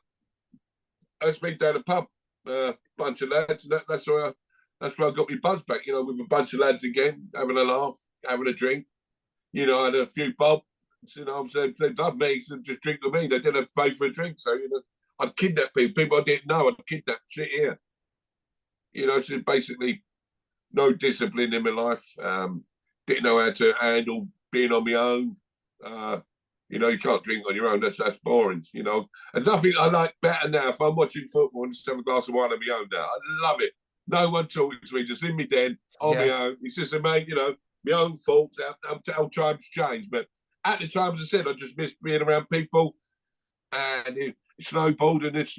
I just meet down the pub, bunch of lads, and that's where I got my buzz back, with a bunch of lads again, having a laugh, having a drink. I had a few bob. They loved me, so just drink with me. They didn't have to pay for a drink. So, I'd kidnap people I didn't know. I'd kidnap, sit here. So basically no discipline in my life. Didn't know how to handle being on my own. You can't drink on your own. That's boring, And nothing I like better now. If I'm watching football and just have a glass of wine on my own now, I love it. No one talking to me, just in my den, on my own. It's just my own faults. How times change. But at the time, as I said, I just missed being around people. And it snowballed, and it's,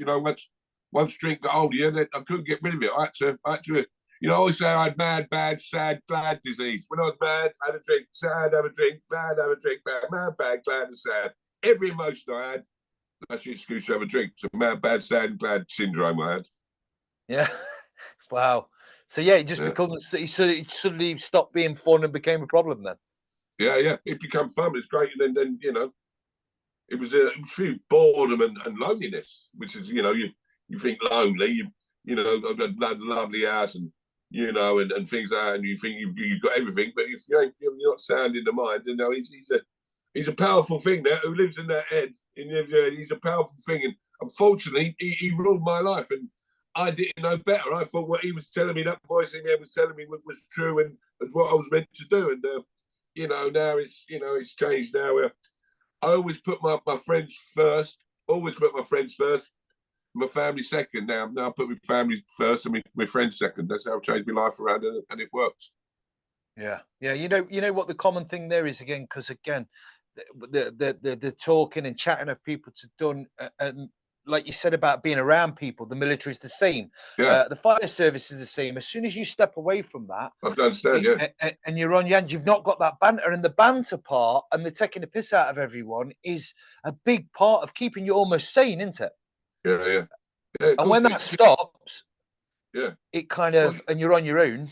once drink got hold of you, I couldn't get rid of it. I had to I always say I had mad, bad, sad, glad disease. When I was mad, I had a drink, sad, have a drink, bad, have a drink, bad, mad, bad, glad, and sad. Every emotion I had, that's the excuse to have a drink. So mad, bad, sad, and glad syndrome I had. Yeah. Wow. So it just becomes, it suddenly stopped being fun and became a problem then. Yeah. It became fun. It's great. And then it was a few boredom and loneliness, which is, you think lonely, I've got a lovely house and, and things like that, and you think you've got everything, but if you're not sound in the mind, he's a powerful thing there who lives in that head. He's a powerful thing, and unfortunately, he ruled my life, and I didn't know better. I thought what he was telling me, that voice in me was telling me was true and what I was meant to do. And now it's changed now. Where I always put my friends first. Always put my friends first. My family second. Now I put my family first and my friends second. That's how I've changed my life around, and it works. Yeah. You know what the common thing there is again, because again, the talking and chatting of people to done, and like you said about being around people, the military is the same. Yeah. The fire service is the same. As soon as you step away from that, I understand. And you're on your hand, you've not got that banter, and the banter part and the taking the piss out of everyone is a big part of keeping you almost sane, isn't it? Yeah. And when that stops, it kind of, and you're on your own.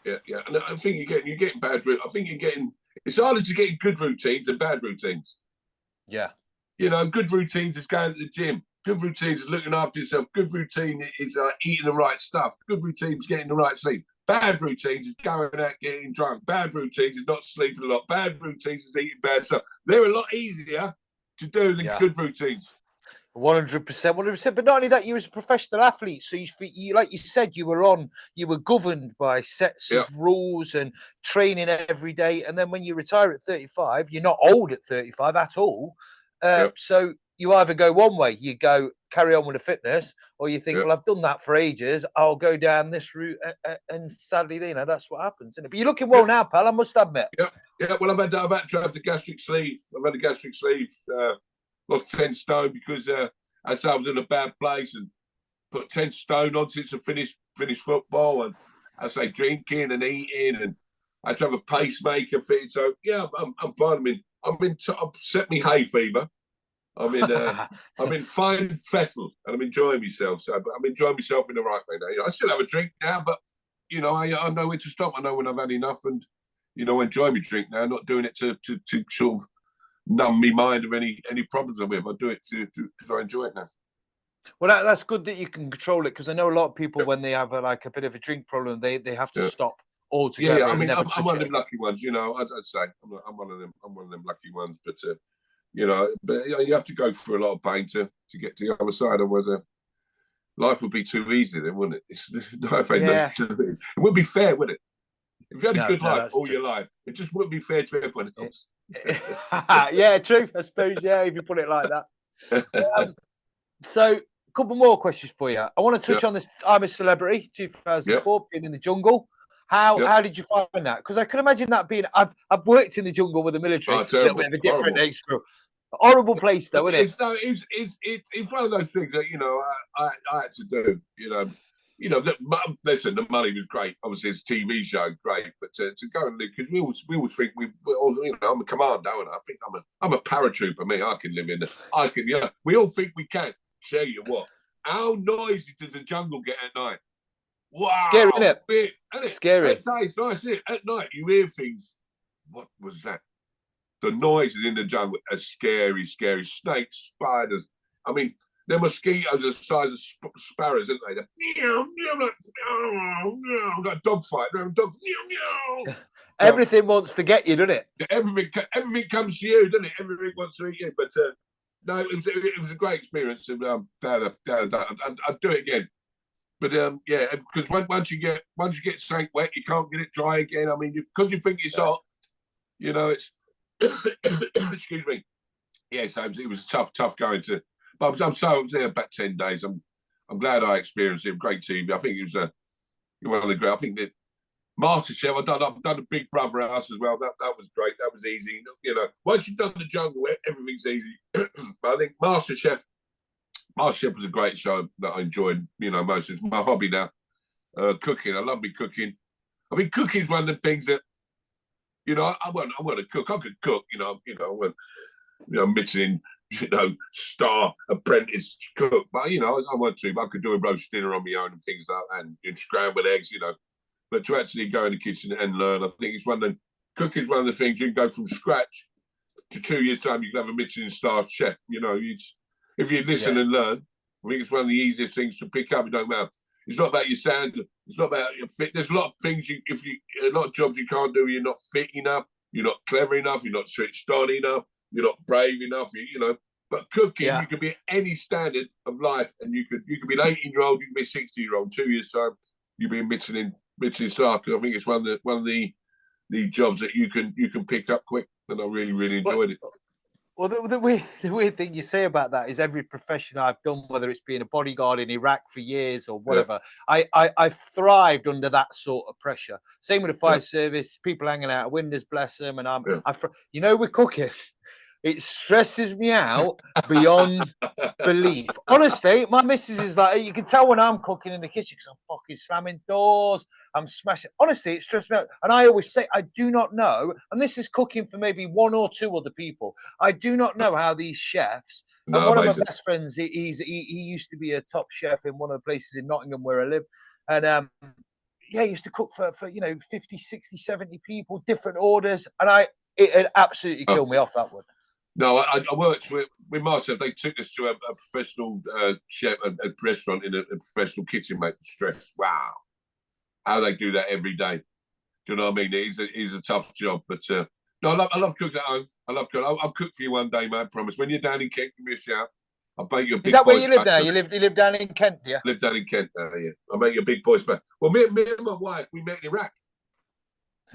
Yeah. And I think you're getting bad. I think it's harder to get good routines than bad routines. Yeah. Good routines is going to the gym. Good routines is looking after yourself. Good routine is eating the right stuff. Good routine is getting the right sleep. Bad routines is going out getting drunk. Bad routines is not sleeping a lot. Bad routines is eating bad stuff. They're a lot easier to do than good routines. 100%. But not only that, you was a professional athlete, so you like you said, you were governed by sets of rules and training every day. And then when you retire at 35, you're not old at 35 at all. So you either go one way, you go carry on with the fitness, or you think, well, I've done that for ages, I'll go down this route. And sadly, that's what happens, isn't it? But you're looking well now, pal, I must admit. Yeah. Well, I've had to have the gastric sleeve. I've had a gastric sleeve. Lost 10 stone because I said I was in a bad place, and put 10 stone on since I finished football, and I say drinking and eating, and I had to have a pacemaker fitted. So I'm fine. I've set me hay fever. I'm in fine fettle, and I'm enjoying myself. So, but I'm enjoying myself in the right way now. I still have a drink now, but I know when to stop. I know when I've had enough, and enjoy my drink now. Not doing it to sort of numb me mind of any problems I'm with. I do it because I enjoy it now. Well, that's good that you can control it, because I know a lot of people when they have a bit of a drink problem, they have to stop altogether. Yeah, I'm one of them lucky ones. I'd say I'm one of them. I'm one of them lucky ones. But but you have to go through a lot of pain to get to the other side. Otherwise, life would be too easy then, wouldn't it? It wouldn't be fair, would it? If you had a good life all your life, it just wouldn't be fair to everyone else. Yeah, true. I suppose, if you put it like that. So, a couple more questions for you. I want to touch on this I'm a Celebrity 2004, being in the jungle. How did you find that? Because I can imagine that being, I've worked in the jungle with the military, a little bit of a different experience. Horrible place though, isn't it? It's one of those things that I had to do. Listen, the money was great. Obviously, it's a TV show, great, but to go and live, because we always think I'm a commando, and I think I'm a paratrooper. Me, I can live in. We all think we can. Tell you what, How noisy does the jungle get at night? Wow. Scary, isn't it? Isn't it? Scary. At night, it's nice, isn't it? At night, you hear things. What was that? The noises in the jungle are scary, scary. Snakes, spiders. I mean, they're mosquitoes the size of sparrows, aren't they? Like a dogfight. Dog. Everything wants to get you, doesn't it? Everything comes to you, doesn't it? Everything wants to eat you. But no, it was a great experience. And I'd do it again. But yeah, because once you get something wet, you can't get it dry again. I mean, because you think it's hot, you know, it's excuse me. Yeah, so it was tough going to. But I was there about 10 days. I'm glad I experienced it. Great TV. I think it was one of the great. I think that MasterChef. I've done a Big Brother house as well. That was great. That was easy. You know, once you've done the jungle, everything's easy. But I think MasterChef was a great show that I enjoyed. You know, most. It's my hobby now. Cooking. I love me cooking. I mean, cooking's one of the things that, you know, I want to cook. I could cook. You know, Michelin, star apprentice cook. But you know, I want to. I could do a roast dinner on my own and things like that, and scrambled eggs. You know, but to actually go in the kitchen and learn, I think it's cooking's one of the things you can go from scratch to 2 years' time. You can have a Michelin star chef. You know, if you listen and learn, I think it's one of the easiest things to pick up. It don't matter. It's not about your sound. It's not about your fit. There's a lot of things a lot of jobs you can't do. You're not fit enough. You're not clever enough. You're not switched on enough. You're not brave enough. You know. But cooking, you could be at any standard of life, and you could be an 18-year-old. You could be a 60-year-old. 2 years time, you'll be a Michelin star. I think it's one of the jobs that you can pick up quick, and I really enjoyed it. Well, the weird thing you say about that is every profession I've done, whether it's being a bodyguard in Iraq for years or whatever, I thrived under that sort of pressure. Same with the fire service, people hanging out of windows, bless them. And with cooking, it stresses me out beyond belief. Honestly, my missus is like, you can tell when I'm cooking in the kitchen because I'm fucking slamming doors, I'm smashing. Honestly, it stresses me out. And I always say, I do not know, and this is cooking for maybe one or two other people. I do not know how these chefs, and one of my best friends, he used to be a top chef in one of the places in Nottingham where I live. And he used to cook for 50, 60, 70 people, different orders. And it absolutely killed me off, that one. No, I worked with myself. They took us to a professional chef, a restaurant in a professional kitchen, mate. Stress. Wow. How they do that every day. Do you know what I mean? It is a tough job. But no, I love cooking at home. I love cooking. I'll cook for you one day, mate. I promise. When you're down in Kent, give me a shout. I'll bake you a big. Is that where you live now? You live down in Kent, yeah? I live down in Kent now, yeah. I'll make you a big boys back. Well, me and my wife, we met in Iraq.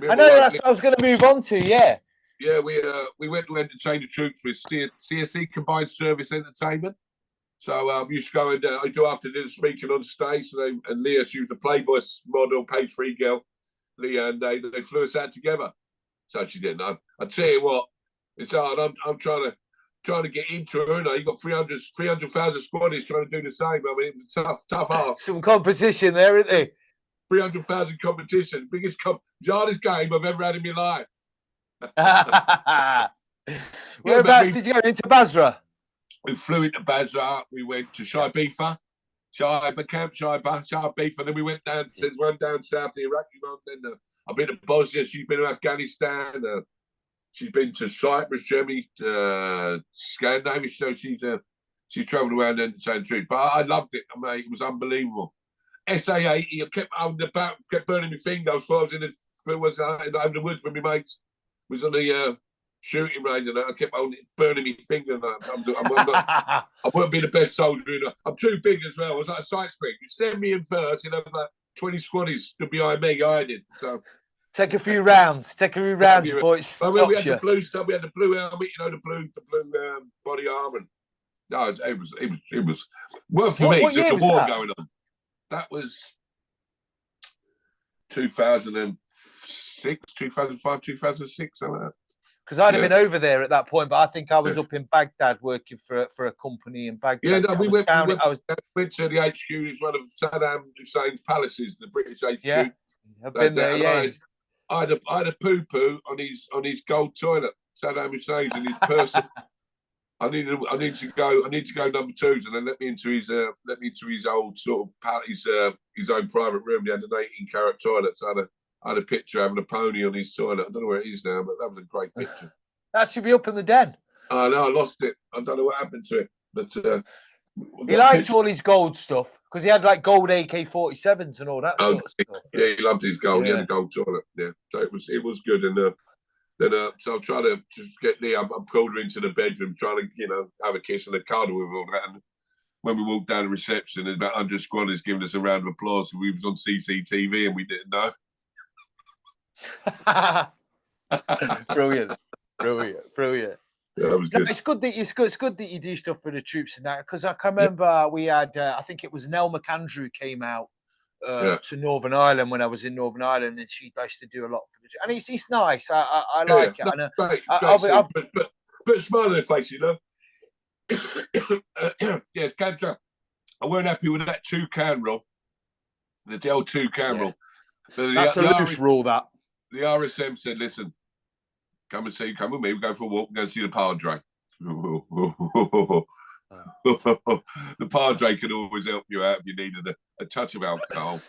I know, that's what I was going to move on to, yeah. Yeah, we went to entertain the troops with CSE, Combined Service Entertainment. So we used to go and I do after dinner speaking on stage. And Leah, she was a Playboy model, page 3 girl. Leah, and they flew us out together. So she didn't know. I tell you what, it's hard. I'm trying to get into her. You got 300,000 squaddies trying to do the same. I mean, it was a tough art. Some competition there, isn't there? 300,000 competition, hardest game I've ever had in my life. Whereabouts did you go? Into Basra? We flew into Basra. We went to Shaibifa camp, Shaibifa. Then we went down south to Iraq. Then I've been to Bosnia. She's been to Afghanistan. She's been to Cyprus, Germany, Scandinavia. So she's travelled around and entertained troops. But I loved it, mate. It was unbelievable. SA-80. I kept burning my finger. I was in the woods with my mates. Was on the shooting range, and I kept burning my finger. And I won't be the best soldier. I'm too big as well. I was like a sight screen. You send me in first, like 20 squaddies stood behind me. I did. So take a few rounds. Before it stops we had the blue stuff. We had the blue helmet. The blue body armor. No, it was work for me. Because the war going on. That was 2006, 2005, 2006, something like that. Because I'd have been over there at that point, but I think I was up in Baghdad working for a company in Baghdad. Yeah, no, we went to the HQ. It's one of Saddam Hussein's palaces, the British HQ. Yeah, I've been there. Yeah, I had a poo-poo on his gold toilet. Saddam Hussein's in his person. I need to go number twos, and then let me into his old sort of his own private room. He had an 18-carat toilet. So I had a picture having a pony on his toilet. I don't know where it is now, but that was a great picture. That should be up in the den. I know, I lost it. I don't know what happened to it, but he liked all his gold stuff because he had like gold AK-47s and all that sort of stuff. Yeah, he loved his gold. Yeah. He had a gold toilet. Yeah, so it was good. And then so I'm trying to just get Lee. I'm pulled her into the bedroom, trying to have a kiss and a cuddle with all that. And when we walked down the reception, there's about 100 squatters giving us a round of applause. We was on CCTV and we didn't know. Brilliant. Yeah, that was good. No, it's good that you do stuff for the troops and that, because I can remember we had I think it was Nell McAndrew came out to Northern Ireland when I was in Northern Ireland, and she used to do a lot for the troops. And it's nice. I like it. No, and, put a smile on their face, Yeah, cancer. I weren't happy with that 2-can rule. The old 2-can rule. That's a loose rule. That the RSM said, "Listen, come with me. We'll go for a walk and go and see the Padre." The Padre can always help you out if you needed a touch of alcohol.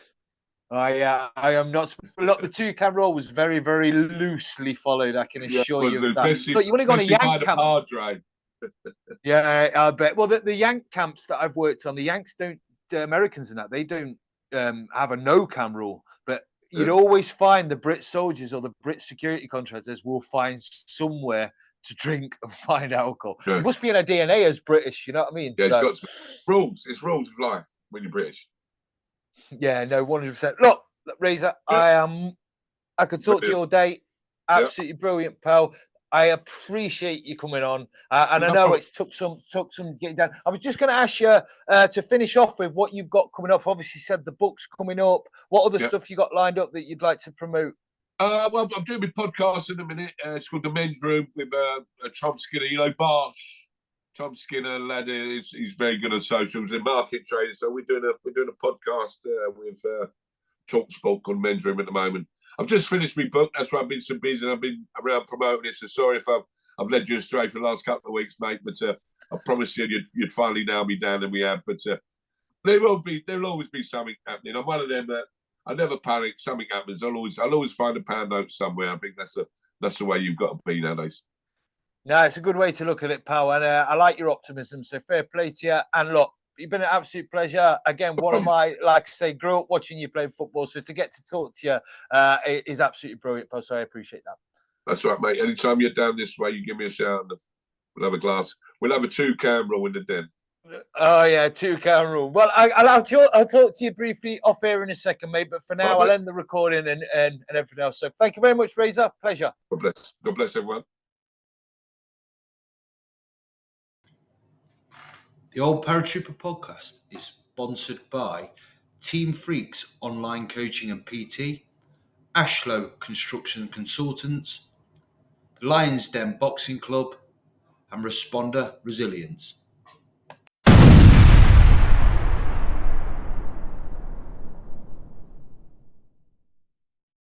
I am not. Look, the 2-can rule was very, very loosely followed. I can assure you of that. Look, you want to go on a Yank camp? Padre. Yeah, I bet. Well, the Yank camps that I've worked on, the Yanks don't, the Americans and that, they don't have a no-can rule. But you'd always find the Brit soldiers or the Brit security contractors will find somewhere to drink and find alcohol. Yeah. It must be in our DNA as British, you know what I mean? Yeah, so, it's got rules. It's rules of life when you're British. Yeah, no, 100%. Look, Razor, yeah. I could talk to you all day. Absolutely brilliant, pal. I appreciate you coming on, and I know it's took some getting down. I was just going to ask you to finish off with what you've got coming up. Obviously, said the book's coming up. What other stuff you got lined up that you'd like to promote? Well, I'm doing my podcast in a minute. It's called The Men's Room with Tom Skinner. Barsh. Tom Skinner, lad, he's very good at socials and market trading. So we're doing a podcast with TalkSport called Men's Room at the moment. I've just finished my book. That's why I've been so busy and I've been around promoting it. So sorry if I've led you astray for the last couple of weeks, mate. But I promised you'd finally nail me down, and we have. But there'll always be something happening. I'm one of them that I never panic. Something happens. I'll always find a pound note somewhere. I think that's the way you've got to be nowadays. No, it's a good way to look at it, pal. And I like your optimism. So fair play to you. And look, you've been an absolute pleasure. Again, one of my, like I say, grew up watching you play football. So to get to talk to you is absolutely brilliant, pal. So I appreciate that. That's right, mate. Anytime you're down this way, you give me a shout and we'll have a glass. We'll have a 2-can rule in the den. Oh, yeah, 2-can rule. Well, I'll talk to you briefly off air in a second, mate. But for now, I'll end the recording and everything else. So thank you very much, Razor. Pleasure. God bless. God bless everyone. The Old Paratrooper Podcast is sponsored by Team Freaks Online Coaching and PT, Ashlow Construction Consultants, the Lions Den Boxing Club, and Responder Resilience.